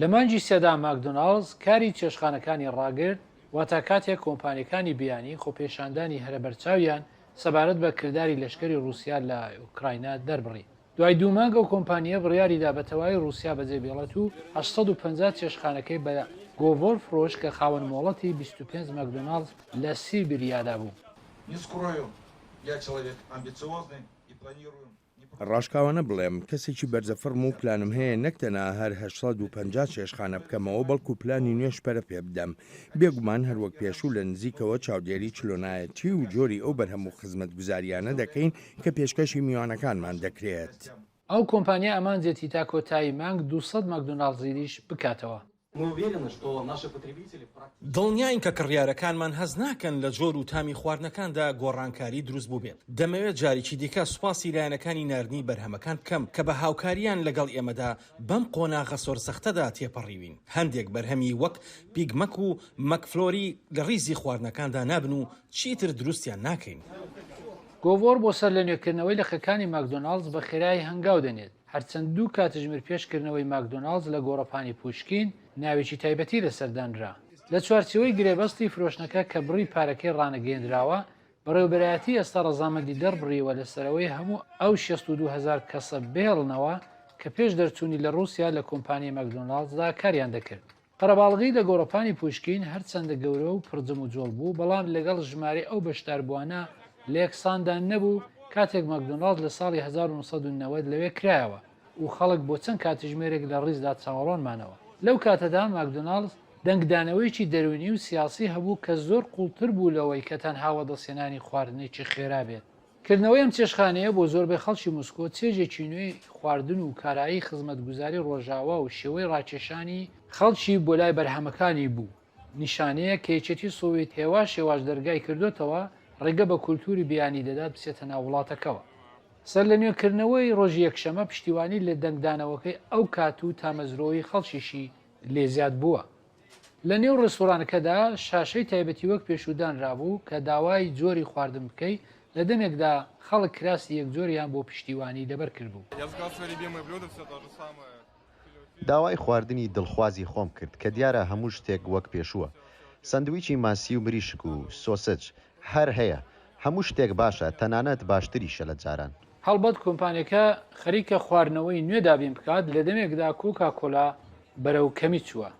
لە مانجی سێدا ماکدۆناڵز کاری چێشخانەکانی ڕاگرت واتە کاتێک کۆمپانیەکانی بیانی خۆپێشاندانی هەرە بەرچاویان سەبارەت بە کردداری لەشکری رووسیا لە ئوکراینە دەربڕی. دوای دوو مانگ ئەو کۆمپانیە بڕیاریدا بە تەواوی رووسیا بەجێبێڵێت و 850 چێشخانەکەی بە گۆڤۆر فرۆش کە خاوەن مۆڵەتی 25 ماکدۆناڵز لە سیبریادا بوو. ڕاشکاوانە بڵێم کەسێکی بەرزەفڕم و پلانم هەیە نەکتەنا هەر 850 چێشخانە بکەمەوە بەڵکو پلانی نوێش پەرە پێ بدەم. بێگومان هەروەک پێشوو لە نزیکەوە چاودێری چلۆنایەتی و جۆری ئەو بەرهەموو خزمەت گوزاریانە دەکەین کە پێشکەشی میوانەکانمان دەکرێت. ئەو کۆمپانیا ئەمانجێتی تا کۆتایی مانگ 200 ماکدۆناڵزیریش بکاتەوە. دڵنیاین کە کڕیارەکانمان هەز ناکەن لە جۆر و تامی خواردنەکاندا گۆڕانکاری دروست بوو بێت. دەمەوێت جارێکی دیکە سوپاسی لایەنەکانی ناردنی بەرهەمەکان بکەم کە بە هاوکاریان لەگەڵ ئێمەدا بەم قۆناغە سۆرسەختەدا تێپەڕیوین. هەندێک بەرهەمی وەک پیگمەک و مەکفلۆری لە ڕیزی خواردنەکاندا نابن و چیتر دروستیان ناکەین. گۆڤۆر بۆ سەر لە نوێکردنەوەی لە خەکانی ماکدۆناڵز بە خێرایی هەنگاو دەنێت. هەرچەند دوو کاتژمێر پێشکردنەوەی ماکدۆناڵز لە گۆڕەپانی پوشکین ناوێکی تایبەتی لەسەردانرا. لە چوارچەوەی گرێبەستی فرۆشتنەکە کە بڕی پارەکەی ڕانەگەیەندراوە بەڕێوەبەرایەتی ئێستا ڕەزامەندی دەربڕیوە لەسەرەوەی هەموو ئەو 62,000 کەسە بێڵنەوە کە پێش دەرچوونی لە رووسیا لە کۆمپانیای ماکدۆناڵزدا کاریان دەکرد. قەرەباڵغی لە گۆڕەپانی پوشکین هەرچەندە گەورە و پرجم و جۆڵ بوو بەڵام لەگەڵ ژمارە ئەو بەشداربووانە لە یەکساندان نەبوو کاتێک ماکدۆناڵز لە ساڵی 1990 لەوێ کرایەوە و خەڵک بۆ چەند کاتژمێرێک لە ڕیزدا چاوەڕۆنمانەوە. لەو کاتەدا ماکدۆناڵز دەنگدانەوەیکی دەرونی و سیاسی هەبوو کە زۆر قوڵتر بوو لەوەی کە تەنها وەدەسێنانی خواردنێکی خێرا بێت. کردنەوەی ئەم چێشخانەیە بۆ زۆربەی خەڵکی موسکۆ چێژێکی نوێی خواردن و کارایی خزمەتگوزاری ڕۆژاوا و شێوەی ڕاکێشانی خەڵکی بۆ لای بەرهەمەکانی بوو. نیشانەیە کە یەکێتی سۆڤێت هێوا شێواش دەرگای کردوتەوە ڕێگە بە کولتوری بیانی دەدات بچێتە ناو وڵاتەکەەوە. سەر لە نوێکردنەوەی ڕۆژی یەکشەمە پشتیوانی لە دەنگدانەوەکەی ئەو کات و تامەزرۆی خەڵکیشی لێ زیاد بووە. لە نێو ڕێستۆرانەکەدا شاشەی تایبەتی وەک پێشودانرابوو کە داوای جۆری خواردن بکەی لە دەمێکدا خەڵک کراسی یەک جۆریان بۆ پشتیوانی لەبەر کردبوو. داوای خواردنی دڵخوازی خۆم کرد کە دیارە هەموو شتێک وەک پێشووە. سندویچی ماسی و مریشک و سۆسج هەر هەیە، هەموو شتێک باشە، تەنانەت باشتریشە لە جاران. هەڵبەت کۆمپانیەکە خەریکە خواردنەوەی نوێ دابین بکات لە دەمێکدا کۆکا کۆلا بەرەو کەمی چووە.